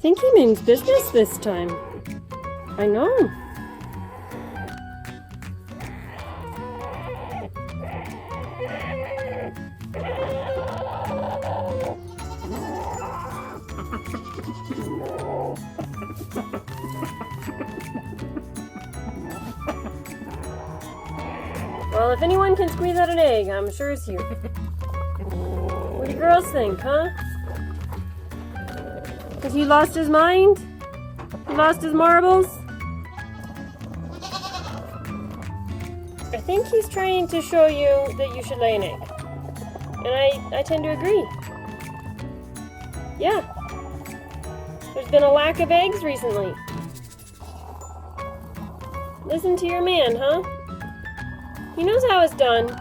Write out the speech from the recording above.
think he means business this time. I know. Well, if anyone can squeeze out an egg, I'm sure it's you. What do you girls think, huh? Has he lost his mind? He lost his marbles? I think he's trying to show you that you should lay an egg. And I tend to agree. Yeah. There's been a lack of eggs recently. Listen to your man, huh? He knows how it's done.